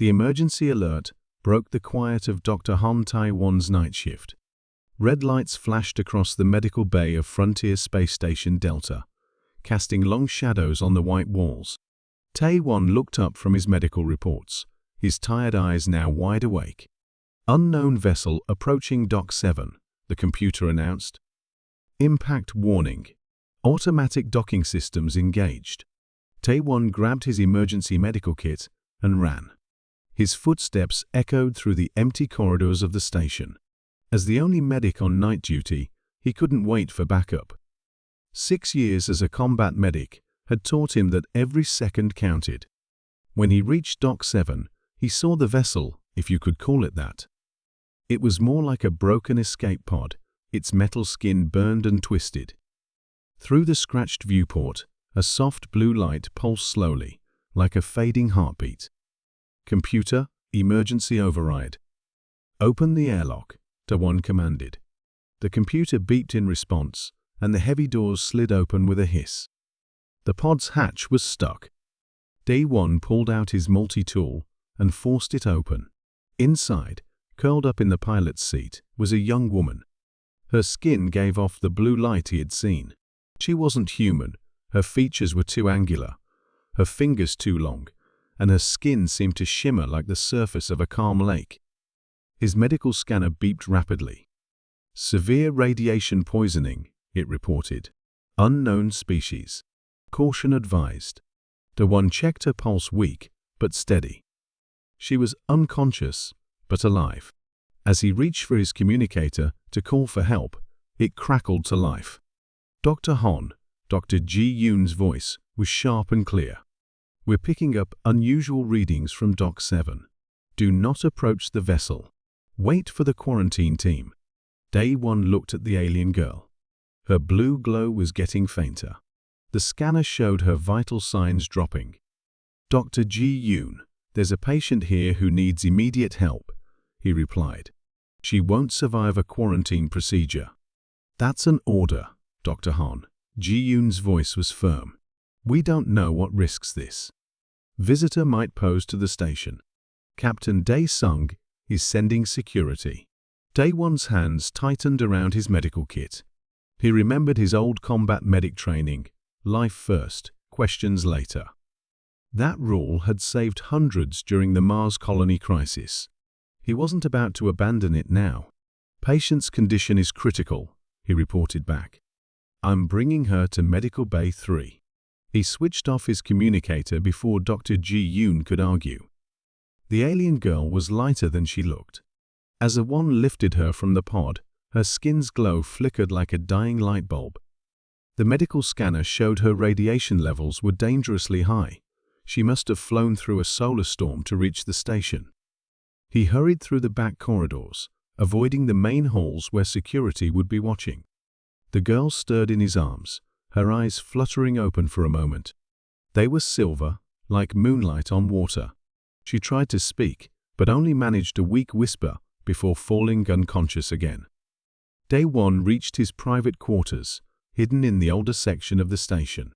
The emergency alert broke the quiet of Dr. Han Tai-won's night shift. Red lights flashed across the medical bay of Frontier Space Station Delta, casting long shadows on the white walls. Tai-won looked up from his medical reports, his tired eyes now wide awake. Unknown vessel approaching Dock 7, the computer announced. Impact warning. Automatic docking systems engaged. Tai-won grabbed his emergency medical kit and ran. His footsteps echoed through the empty corridors of the station. As the only medic on night duty, he couldn't wait for backup. 6 years as a combat medic had taught him that every second counted. When he reached Dock 7, he saw the vessel, if you could call it that. It was more like a broken escape pod, its metal skin burned and twisted. Through the scratched viewport, a soft blue light pulsed slowly, like a fading heartbeat. Computer, emergency override. Open the airlock, Tai-won commanded. The computer beeped in response, and the heavy doors slid open with a hiss. The pod's hatch was stuck. Tai-won pulled out his multi-tool and forced it open. Inside, curled up in the pilot's seat, was a young woman. Her skin gave off the blue light he had seen. She wasn't human. Her features were too angular, her fingers too long, and her skin seemed to shimmer like the surface of a calm lake. His medical scanner beeped rapidly. Severe radiation poisoning, it reported. Unknown species. Caution advised. Tai-won checked her pulse, weak but steady. She was unconscious but alive. As he reached for his communicator to call for help, it crackled to life. Dr. Han, Dr. Ji-yoon's voice was sharp and clear. We're picking up unusual readings from Dock 7. Do not approach the vessel. Wait for the quarantine team. Tai-won looked at the alien girl. Her blue glow was getting fainter. The scanner showed her vital signs dropping. Dr. Ji-yoon, there's a patient here who needs immediate help, he replied. She won't survive a quarantine procedure. That's an order, Dr. Han. Ji-yoon's voice was firm. We don't know what risks this visitor might pose to the station. Captain Dae-sung is sending security. Tai-won's hands tightened around his medical kit. He remembered his old combat medic training, life first, questions later. That rule had saved hundreds during the Mars colony crisis. He wasn't about to abandon it now. Patient's condition is critical, he reported back. I'm bringing her to Medical Bay 3. He switched off his communicator before Dr. Ji-yoon could argue. The alien girl was lighter than she looked. As a wand lifted her from the pod, her skin's glow flickered like a dying light bulb. The medical scanner showed her radiation levels were dangerously high. She must have flown through a solar storm to reach the station. He hurried through the back corridors, avoiding the main halls where security would be watching. The girl stirred in his arms, her eyes fluttering open for a moment. They were silver, like moonlight on water. She tried to speak, but only managed a weak whisper before falling unconscious again. Tai-won reached his private quarters, hidden in the older section of the station.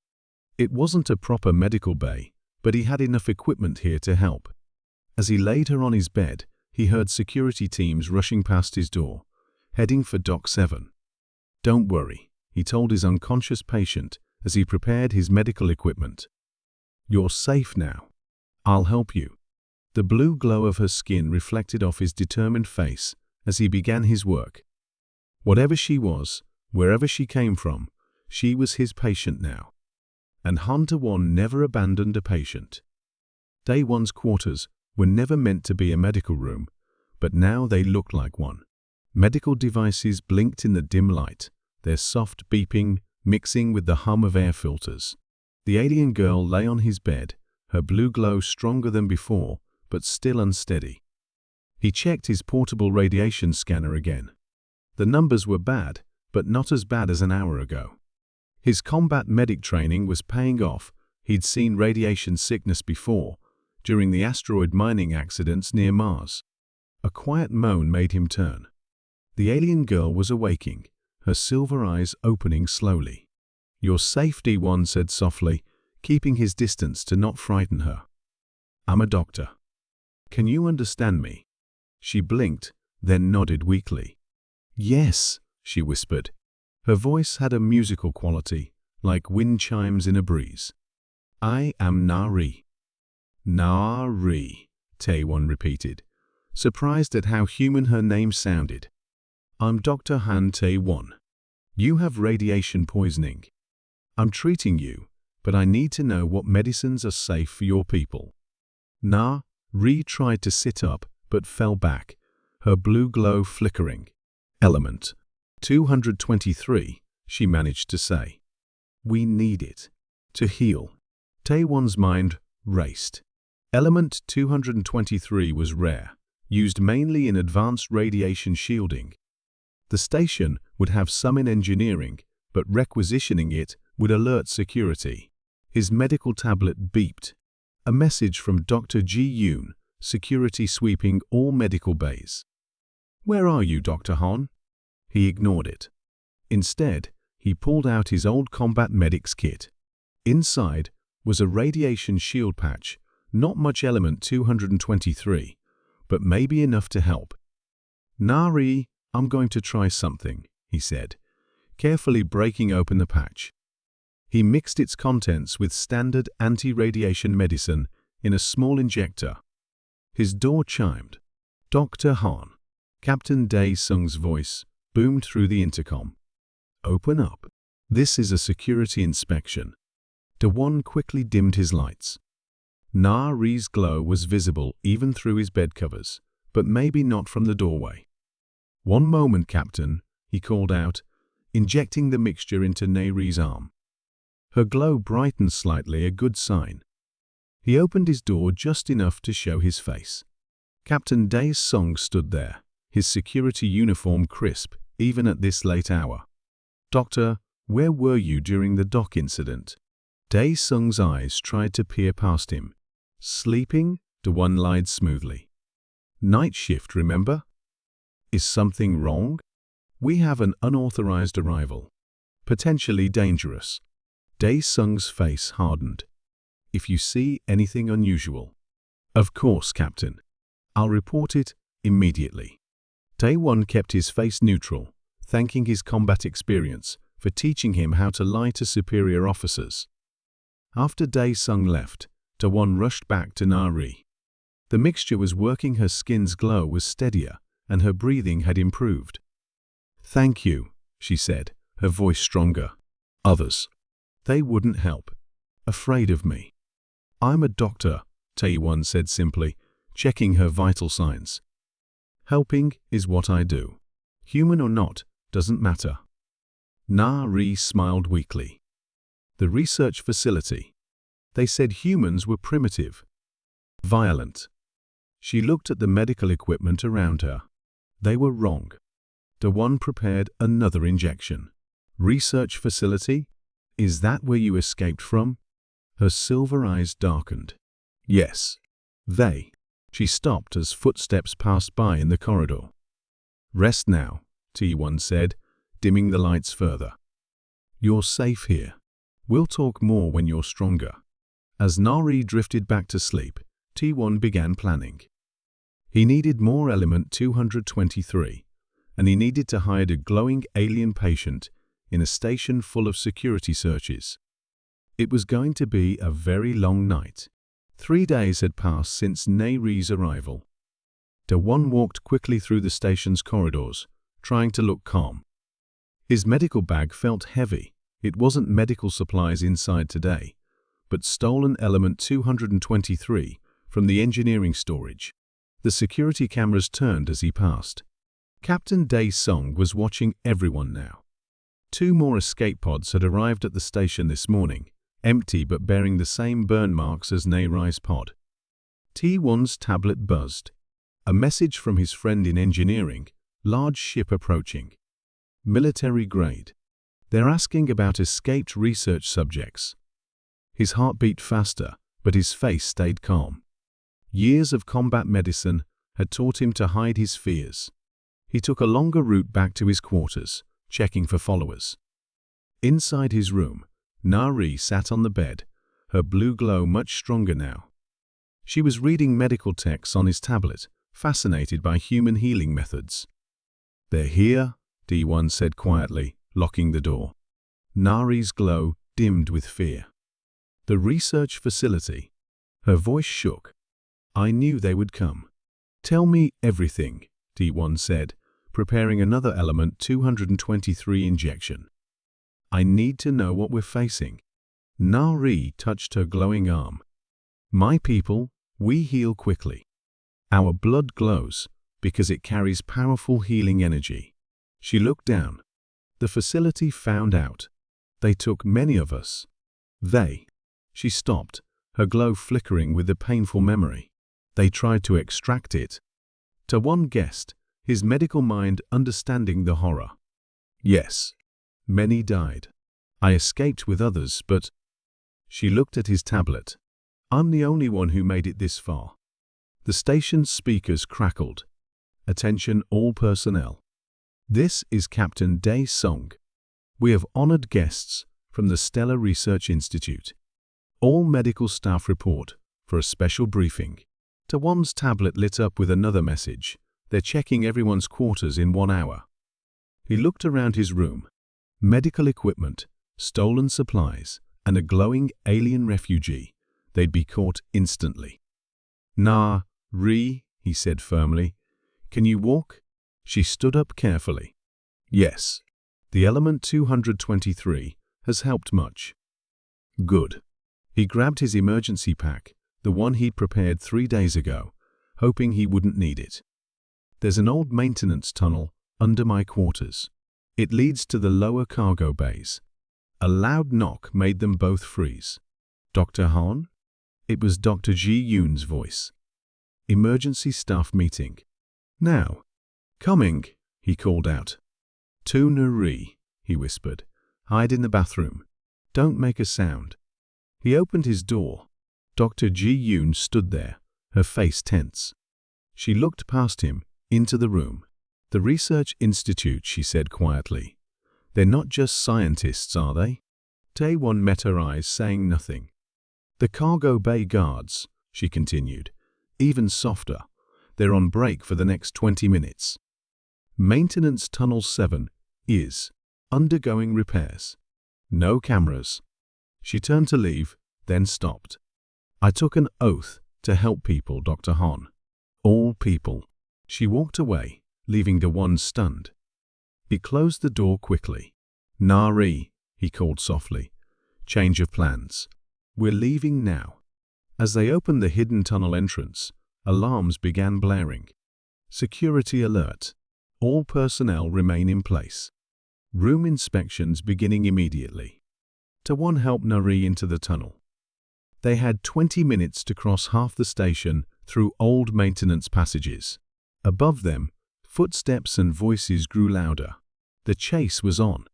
It wasn't a proper medical bay, but he had enough equipment here to help. As he laid her on his bed, he heard security teams rushing past his door, heading for Dock 7. Don't worry, he told his unconscious patient as he prepared his medical equipment. You're safe now. I'll help you. The blue glow of her skin reflected off his determined face as he began his work. Whatever she was, wherever she came from, she was his patient now. And Han Tai-won never abandoned a patient. Tai-won's quarters were never meant to be a medical room, but now they looked like one. Medical devices blinked in the dim light, their soft beeping mixing with the hum of air filters. The alien girl lay on his bed, her blue glow stronger than before, but still unsteady. He checked his portable radiation scanner again. The numbers were bad, but not as bad as an hour ago. His combat medic training was paying off. He'd seen radiation sickness before, during the asteroid mining accidents near Mars. A quiet moan made him turn. The alien girl was awaking, her silver eyes opening slowly. You're safe, Tai-won said softly, keeping his distance to not frighten her. I'm a doctor. Can you understand me? She blinked, then nodded weakly. Yes, she whispered. Her voice had a musical quality, like wind chimes in a breeze. I am Nari. Nari, Taewon repeated, surprised at how human her name sounded. I'm Dr. Han Taewon. You have radiation poisoning. I'm treating you, but I need to know what medicines are safe for your people. Na-Ri tried to sit up, but fell back, her blue glow flickering. Element 223, she managed to say. We need it. To heal. Taewon's mind raced. Element 223 was rare, used mainly in advanced radiation shielding. The station would have some in engineering, but requisitioning it would alert security. His medical tablet beeped. A message from Dr. Ji-yoon, security sweeping all medical bays. Where are you, Dr. Han? He ignored it. Instead, he pulled out his old combat medic's kit. Inside was a radiation shield patch, not much element 223, but maybe enough to help. Nari, I'm going to try something, he said, carefully breaking open the patch. He mixed its contents with standard anti-radiation medicine in a small injector. His door chimed. Dr. Han. Captain Dae-sung's voice boomed through the intercom. Open up. This is a security inspection. Daewon quickly dimmed his lights. Na-Ri's glow was visible even through his bed covers, but maybe not from the doorway. One moment, Captain, he called out, injecting the mixture into Na-Ri's arm. Her glow brightened slightly, a good sign. He opened his door just enough to show his face. Captain Dae-sung stood there, his security uniform crisp, even at this late hour. Doctor, where were you during the dock incident? Dae-sung's eyes tried to peer past him. Sleeping? Daewon lied smoothly. Night shift, remember? Is something wrong? We have an unauthorized arrival. Potentially dangerous. Dae-sung's face hardened. If you see anything unusual. Of course, Captain. I'll report it immediately. Taewon kept his face neutral, thanking his combat experience for teaching him how to lie to superior officers. After Dae-sung left, Taewon rushed back to Na-Ri. The mixture was working, her skin's glow was steadier, and her breathing had improved. Thank you, she said, her voice stronger. Others. They wouldn't help. Afraid of me. I'm a doctor, Taewon said simply, checking her vital signs. Helping is what I do. Human or not, doesn't matter. Na-Ri smiled weakly. The research facility. They said humans were primitive. Violent. She looked at the medical equipment around her. They were wrong. Daewon prepared another injection. Research facility? Is that where you escaped from? Her silver eyes darkened. Yes. They. She stopped as footsteps passed by in the corridor. Rest now, Taewon said, dimming the lights further. You're safe here. We'll talk more when you're stronger. As Na-Ri drifted back to sleep, Taewon began planning. He needed more element 223, and he needed to hide a glowing alien patient in a station full of security searches. It was going to be a very long night. 3 days had passed since Na-Ri's arrival. Daewon walked quickly through the station's corridors, trying to look calm. His medical bag felt heavy. It wasn't medical supplies inside today, but stolen element 223 from the engineering storage. The security cameras turned as he passed. Captain Dae-sung was watching everyone now. 2 more escape pods had arrived at the station this morning, empty but bearing the same burn marks as Na-Ri's pod. Taewon's tablet buzzed. A message from his friend in engineering, large ship approaching. Military grade. They're asking about escaped research subjects. His heart beat faster, but his face stayed calm. Years of combat medicine had taught him to hide his fears. He took a longer route back to his quarters, checking for followers. Inside his room, Na-Ri sat on the bed, her blue glow much stronger now. She was reading medical texts on his tablet, fascinated by human healing methods. "They're here," D1 said quietly, locking the door. Nari's glow dimmed with fear. "The research facility." Her voice shook. "I knew they would come." "Tell me everything," D1 said, preparing another element 223 injection. "I need to know what we're facing." Nari touched her glowing arm. "My people, we heal quickly. Our blood glows because it carries powerful healing energy." She looked down. "The facility found out. They took many of us." "They." She stopped, her glow flickering with the painful memory. "They tried to extract it." To one guest, his medical mind understanding the horror. "Yes. Many died. I escaped with others, but—" She looked at his tablet. "I'm the only one who made it this far." The station's speakers crackled. "Attention all personnel. This is Captain Dae Song. We have honored guests from the Stellar Research Institute. All medical staff report for a special briefing." Tawan's tablet lit up with another message. "They're checking everyone's quarters in 1 hour." He looked around his room. Medical equipment, stolen supplies, and a glowing alien refugee. They'd be caught instantly. "Ri," he said firmly. "Can you walk?" She stood up carefully. "Yes. The element 223 has helped much." "Good." He grabbed his emergency pack, the one he'd prepared 3 days ago, hoping he wouldn't need it. "There's an old maintenance tunnel under my quarters. It leads to the lower cargo bays." A loud knock made them both freeze. "Dr. Han?" It was Dr. Ji Yoon's voice. "Emergency staff meeting." "Now." "Coming," he called out. "To Nuri," he whispered. "Hide in the bathroom. Don't make a sound." He opened his door. Dr. Ji Yoon stood there, her face tense. She looked past him, into the room. "The Research Institute," she said quietly. "They're not just scientists, are they?" Taewon met her eyes, saying nothing. "The cargo bay guards," she continued, even softer. "They're on break for the next 20 minutes. Maintenance Tunnel 7 is undergoing repairs. No cameras." She turned to leave, then stopped. "I took an oath to help people, Dr. Han. All people." She walked away, leaving the one stunned. He closed the door quickly. "Nari," he called softly. "Change of plans. We're leaving now." As they opened the hidden tunnel entrance, alarms began blaring. "Security alert. All personnel remain in place. Room inspections beginning immediately." Taewon helped Nari into the tunnel. They had 20 minutes to cross half the station through old maintenance passages. Above them, footsteps and voices grew louder. The chase was on.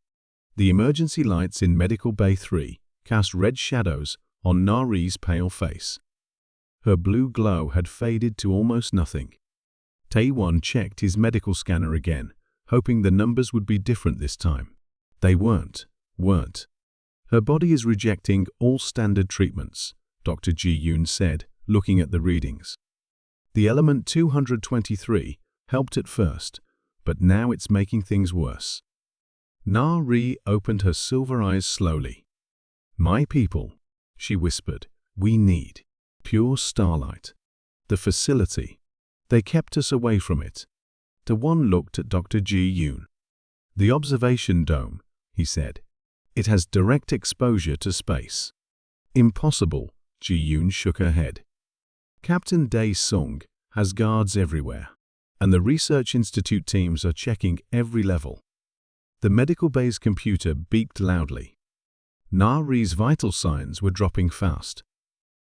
The emergency lights in Medical Bay 3 cast red shadows on Nari's pale face. Her blue glow had faded to almost nothing. Taewon checked his medical scanner again, hoping the numbers would be different this time. They weren't. "Her body is rejecting all standard treatments," Dr. Ji Yoon said, looking at the readings. "The element 223 helped at first, but now it's making things worse." Nari opened her silver eyes slowly. "My people," she whispered, "we need pure starlight. The facility. They kept us away from it." Taewon looked at Dr. Ji Yoon. "The observation dome," he said. "It has direct exposure to space." "Impossible," Ji Yoon shook her head. "Captain Dae Sung has guards everywhere, and the Research Institute teams are checking every level." The medical bay's computer beeped loudly. Nari's vital signs were dropping fast.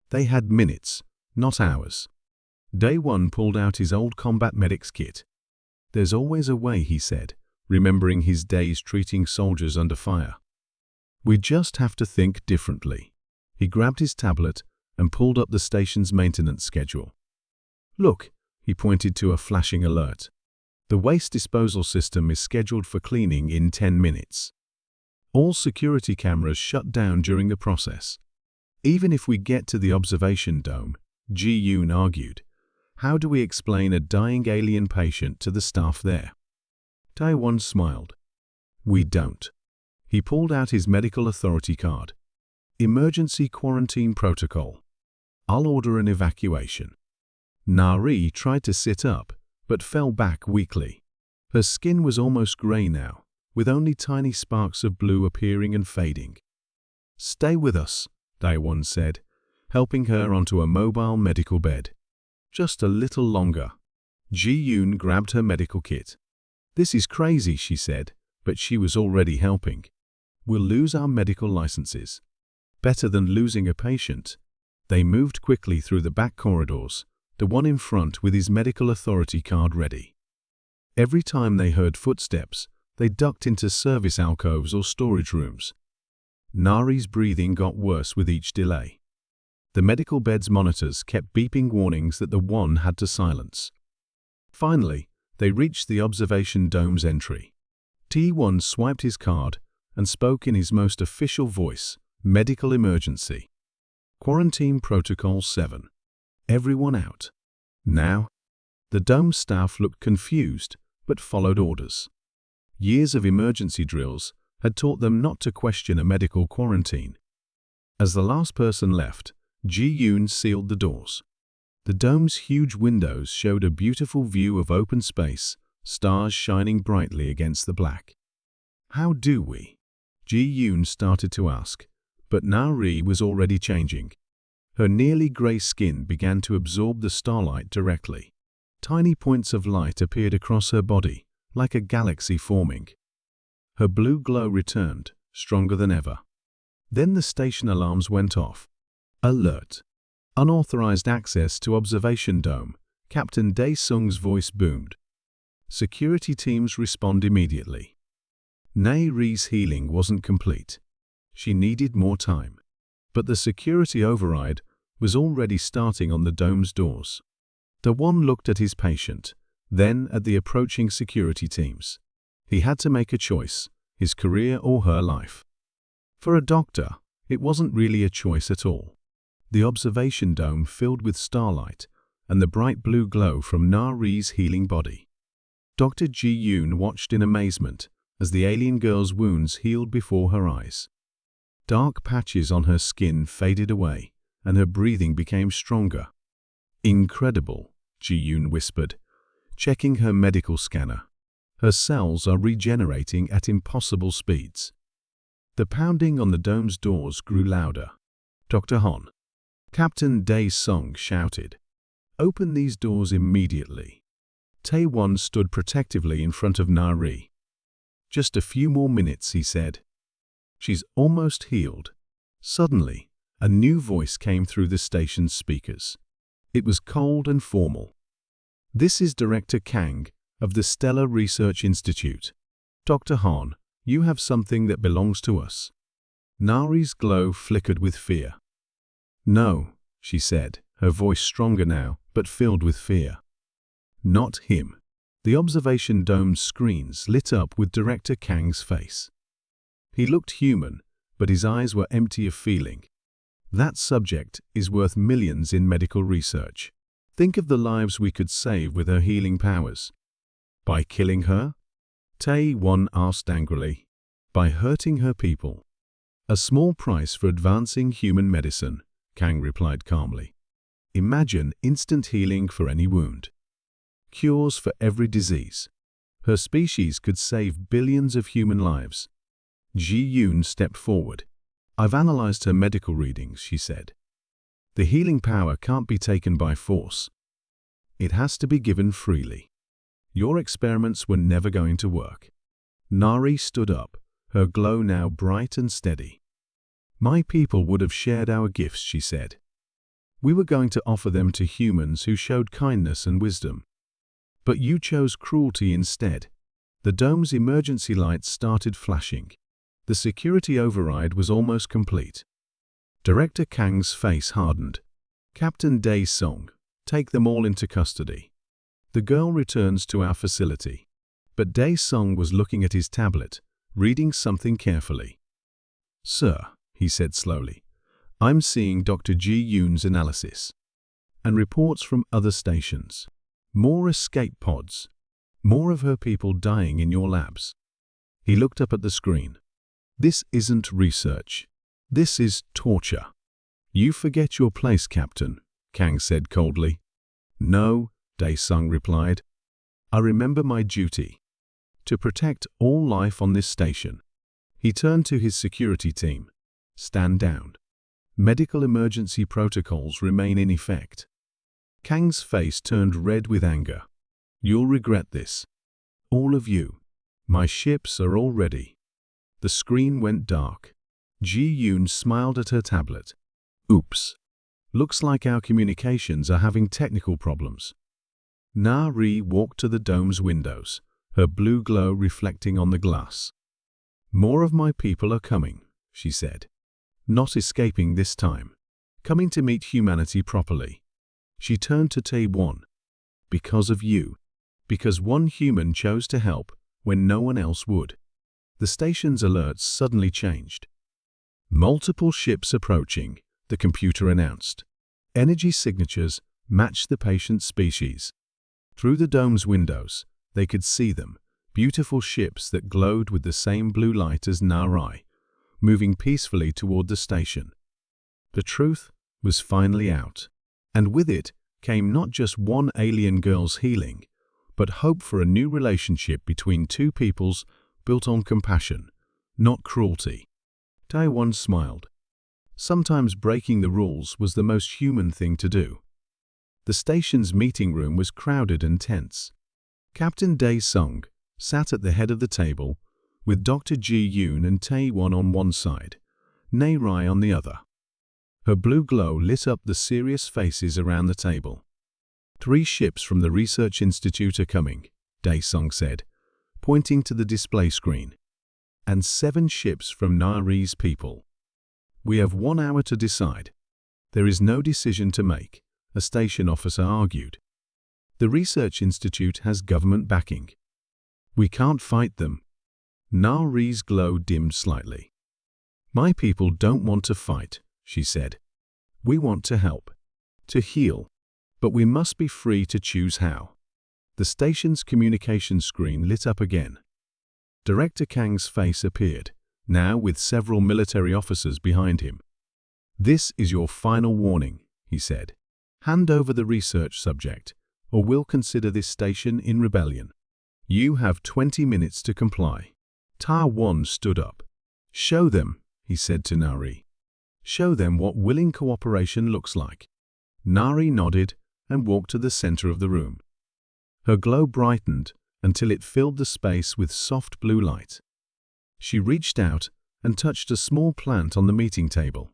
They had minutes, not hours. Dae-1 pulled out his old combat medic's kit. "There's always a way," he said, remembering his days treating soldiers under fire. "We just have to think differently." He grabbed his tablet and pulled up the station's maintenance schedule. "Look," he pointed to a flashing alert. "The waste disposal system is scheduled for cleaning in 10 minutes. All security cameras shut down during the process. Even if we get to the observation dome, Ji-yoon argued. "How do we explain a dying alien patient to the staff there?" Tae-won smiled. "We don't." He pulled out his medical authority card. "Emergency quarantine protocol. I'll order an evacuation." Nari tried to sit up, but fell back weakly. Her skin was almost gray now, with only tiny sparks of blue appearing and fading. "Stay with us," Tae-won said, helping her onto a mobile medical bed. "Just a little longer." Ji-yoon grabbed her medical kit. "This is crazy," she said, but she was already helping. "We'll lose our medical licenses. Better than losing a patient." They moved quickly through the back corridors, the one in front with his medical authority card ready. Every time they heard footsteps, they ducked into service alcoves or storage rooms. Nari's breathing got worse with each delay. The medical bed's monitors kept beeping warnings that the one had to silence. Finally, they reached the observation dome's entry. T1 swiped his card and spoke in his most official voice, "Medical emergency. Quarantine Protocol 7. Everyone out." Now, the dome staff looked confused, but followed orders. Years of emergency drills had taught them not to question a medical quarantine. As the last person left, Ji-yoon sealed the doors. The dome's huge windows showed a beautiful view of open space, stars shining brightly against the black. "How do we?" Ji-yoon started to ask, but Nari was already changing. Her nearly gray skin began to absorb the starlight directly. Tiny points of light appeared across her body, like a galaxy forming. Her blue glow returned, stronger than ever. Then the station alarms went off. "Alert! Unauthorized access to observation dome," Captain Dae-sung's voice boomed. "Security teams respond immediately." Nae-ri's healing wasn't complete. She needed more time. But the security override was already starting on the dome's doors. Tae-won looked at his patient, then at the approaching security teams. He had to make a choice, his career or her life. For a doctor, it wasn't really a choice at all. The observation dome filled with starlight and the bright blue glow from Nari's healing body. Dr. Ji-yoon watched in amazement as the alien girl's wounds healed before her eyes. Dark patches on her skin faded away, and her breathing became stronger. "Incredible," Ji-yoon whispered, checking her medical scanner. "Her cells are regenerating at impossible speeds." The pounding on the dome's doors grew louder. "Dr. Hon," Captain Dae-sung shouted, "open these doors immediately." Tae-won stood protectively in front of Nari. "Just a few more minutes," he said. "She's almost healed." Suddenly, a new voice came through the station's speakers. It was cold and formal. "This is Director Kang of the Stellar Research Institute. Dr. Han, you have something that belongs to us." Nari's glow flickered with fear. "No," she said, her voice stronger now, but filled with fear. "Not him." The observation dome's screens lit up with Director Kang's face. He looked human, but his eyes were empty of feeling. "That subject is worth millions in medical research. Think of the lives we could save with her healing powers." "By killing her?" Tae-won asked angrily. "By hurting her people." "A small price for advancing human medicine," Kang replied calmly. "Imagine instant healing for any wound. Cures for every disease. Her species could save billions of human lives." Ji-yoon stepped forward. "I've analyzed her medical readings," she said. "The healing power can't be taken by force. It has to be given freely. Your experiments were never going to work." Nari stood up, her glow now bright and steady. "My people would have shared our gifts," she said. "We were going to offer them to humans who showed kindness and wisdom. But you chose cruelty instead." The dome's emergency lights started flashing. The security override was almost complete. Director Kang's face hardened. "Captain Dae-sung, take them all into custody. The girl returns to our facility." But Dae-sung was looking at his tablet, reading something carefully. "Sir," he said slowly, "I'm seeing Dr. Ji-yoon's analysis. and reports from other stations. More escape pods. More of her people dying in your labs. He looked up at the screen. This isn't research. This is torture. You forget your place, Captain, Kang said coldly. No, Dae-sung replied. I remember my duty. To protect all life on this station. He turned to his security team. Stand down. Medical emergency protocols remain in effect. Kang's face turned red with anger. You'll regret this. All of you. My ships are all ready. The screen went dark. Ji-yoon smiled at her tablet. Oops. Looks like our communications are having technical problems. Na-ri walked to the dome's windows, her blue glow reflecting on the glass. More of my people are coming, she said. Not escaping this time. Coming to meet humanity properly. She turned to Tae-won. Because of you. Because one human chose to help when no one else would. The station's alerts suddenly changed. Multiple ships approaching, the computer announced. Energy signatures matched the patient's species. Through the dome's windows, they could see them, beautiful ships that glowed with the same blue light as Na-ri, moving peacefully toward the station. The truth was finally out, and with it came not just one alien girl's healing, but hope for a new relationship between two peoples built on compassion, not cruelty. Tae-won smiled. Sometimes breaking the rules was the most human thing to do. The station's meeting room was crowded and tense. Captain Dae-sung sat at the head of the table, with Dr. Ji-yoon and Tae-won on one side, Na-ri on the other. Her blue glow lit up the serious faces around the table. 3 ships from the Research Institute are coming, Dae-sung said, pointing to the display screen. And 7 ships from Na-ri's people. We have 1 hour to decide. There is no decision to make, a station officer argued. The Research Institute has government backing. We can't fight them. Na-ri's glow dimmed slightly. My people don't want to fight, she said. We want to help. To heal. But we must be free to choose how. The station's communication screen lit up again. Director Kang's face appeared, now with several military officers behind him. This is your final warning, he said. Hand over the research subject, or we'll consider this station in rebellion. You have 20 minutes to comply. Ta-won stood up. Show them, he said to Na-ri. Show them what willing cooperation looks like. Na-ri nodded and walked to the center of the room. Her glow brightened until it filled the space with soft blue light. She reached out and touched a small plant on the meeting table.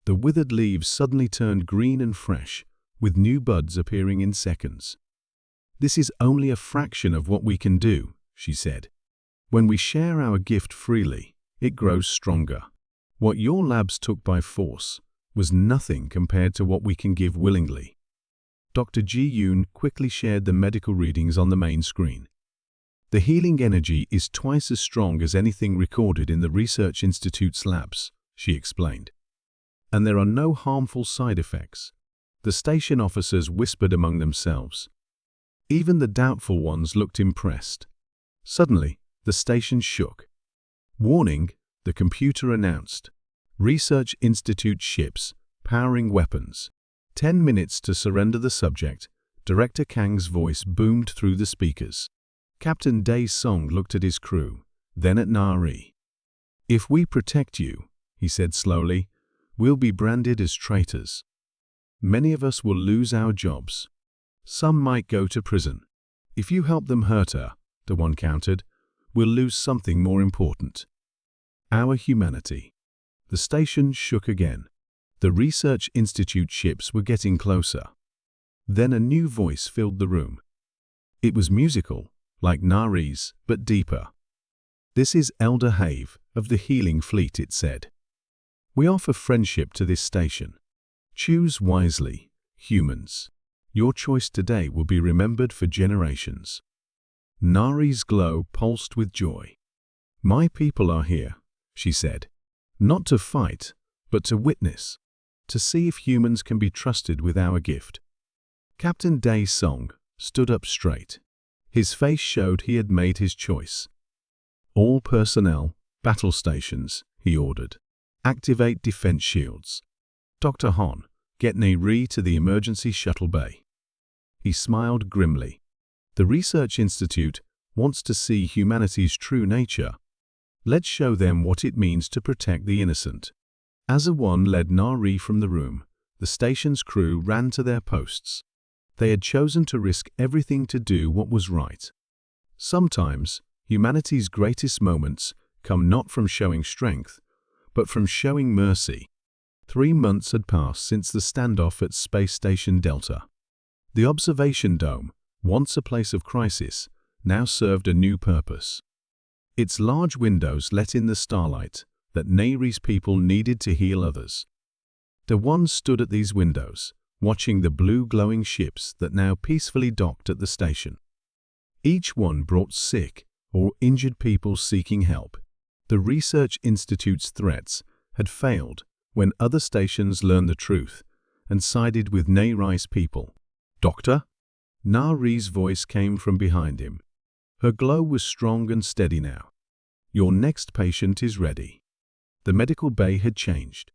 The withered leaves suddenly turned green and fresh, with new buds appearing in seconds. This is only a fraction of what we can do, she said. When we share our gift freely, it grows stronger. What your labs took by force was nothing compared to what we can give willingly. Dr. Ji-yoon quickly shared the medical readings on the main screen. The healing energy is twice as strong as anything recorded in the Research Institute's labs, she explained. And there are no harmful side effects. The station officers whispered among themselves. Even the doubtful ones looked impressed. Suddenly, the station shook. Warning, the computer announced. Research Institute ships, powering weapons. 10 minutes to surrender the subject. Director Kang's voice boomed through the speakers. Captain Dae-sung looked at his crew, then at Na-ri. If we protect you, he said slowly, we'll be branded as traitors. Many of us will lose our jobs. Some might go to prison. If you help them hurt her, the one countered, we'll lose something more important. Our humanity. The station shook again. The Research Institute ships were getting closer. Then a new voice filled the room. It was musical, like Na-ri's, but deeper. This is Elder Have of the Healing Fleet, it said. We offer friendship to this station. Choose wisely, humans. Your choice today will be remembered for generations. Na-ri's glow pulsed with joy. My people are here, she said. Not to fight, but to witness. To see if humans can be trusted with our gift. Captain Dae Song stood up straight. His face showed he had made his choice. "All personnel, battle stations," he ordered. "Activate defense shields. Dr. Hon, get Nae-Ri to the emergency shuttle bay." He smiled grimly. "The Research Institute wants to see humanity's true nature. Let's show them what it means to protect the innocent." As One led Nae-Ri from the room, the station's crew ran to their posts. They had chosen to risk everything to do what was right. Sometimes, humanity's greatest moments come not from showing strength, but from showing mercy. 3 months had passed since the standoff at Space Station Delta. The observation dome, once a place of crisis, now served a new purpose. Its large windows let in the starlight that Nae-Ri's people needed to heal others. The One stood at these windows, watching the blue glowing ships that now peacefully docked at the station. Each one brought sick or injured people seeking help. The Research Institute's threats had failed when other stations learned the truth and sided with Nae-Ri's people. "Doctor?" Nae-Ri's voice came from behind him. Her glow was strong and steady now. "Your next patient is ready." The medical bay had changed.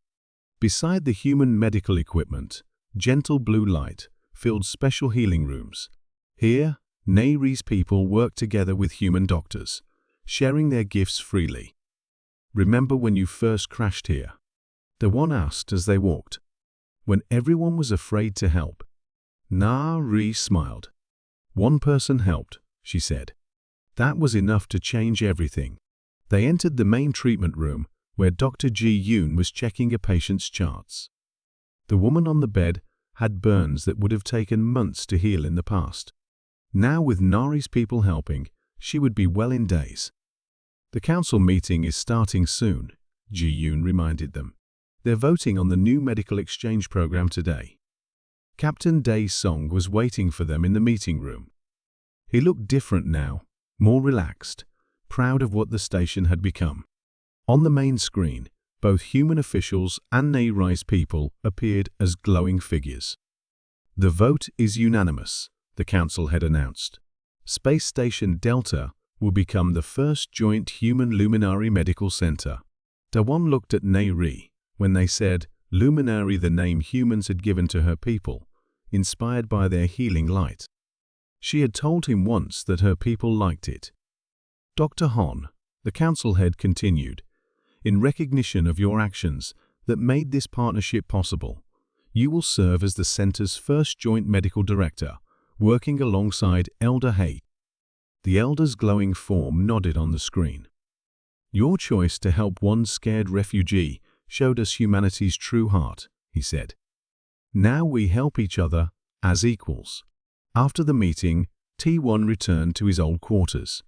Beside the human medical equipment, gentle blue light filled special healing rooms. Here, Nae-Ri's people worked together with human doctors, sharing their gifts freely. "Remember when you first crashed here?" the One asked as they walked. "When everyone was afraid to help?" Nae-Ri smiled. "One person helped," she said. "That was enough to change everything." They entered the main treatment room, where Dr. Ji-Yoon was checking a patient's charts. The woman on the bed had burns that would have taken months to heal in the past. Now, with Nae-Ri's people helping, she would be well in days. "The council meeting is starting soon," Ji-Yoon reminded them. "They're voting on the new medical exchange program today." Captain Dae Song was waiting for them in the meeting room. He looked different now, more relaxed, proud of what the station had become. On the main screen, both human officials and Nae-Ri's people appeared as glowing figures. "The vote is unanimous," the council had announced. Space Station Delta will become the first joint human luminary medical center. One looked at Nae-Ri when they said luminary, the name humans had given to her people, inspired by their healing light. She had told him once that her people liked it. "Dr. Hon," the council head continued, "in recognition of your actions that made this partnership possible, you will serve as the center's first joint medical director, working alongside Elder Hay." The elder's glowing form nodded on the screen. "Your choice to help one scared refugee showed us humanity's true heart," he said. "Now we help each other as equals." After the meeting, T1 returned to his old quarters.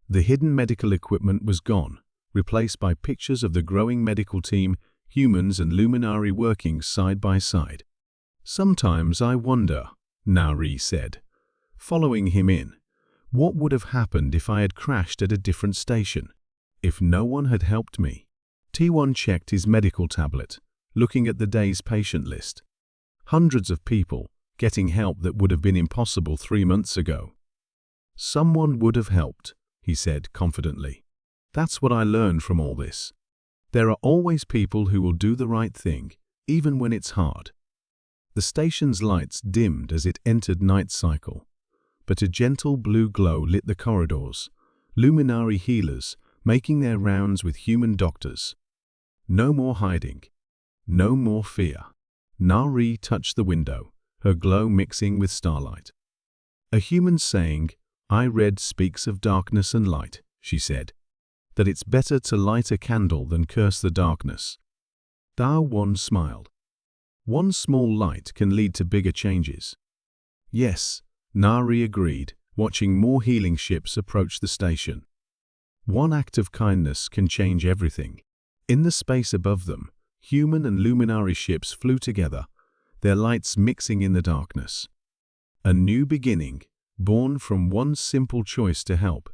The hidden medical equipment was gone, replaced by pictures of the growing medical team, humans and luminary working side by side. "Sometimes I wonder," Nae-Ri said, following him in, "what would have happened if I had crashed at a different station? If no one had helped me?" T1 checked his medical tablet, looking at the day's patient list. Hundreds of people getting help that would have been impossible 3 months ago. "Someone would have helped," he said confidently. "That's what I learned from all this. There are always people who will do the right thing, even when it's hard." The station's lights dimmed as it entered night cycle, but a gentle blue glow lit the corridors, luminary healers making their rounds with human doctors. No more hiding. No more fear. Nae-Ri touched the window, her glow mixing with starlight. "A human saying, I read, speaks of darkness and light," she said. "That it's better to light a candle than curse the darkness." One smiled. "One small light can lead to bigger changes." "Yes," Nae-Ri agreed, watching more healing ships approach the station. "One act of kindness can change everything." In the space above them, human and luminary ships flew together, their lights mixing in the darkness. A new beginning, born from one simple choice to help.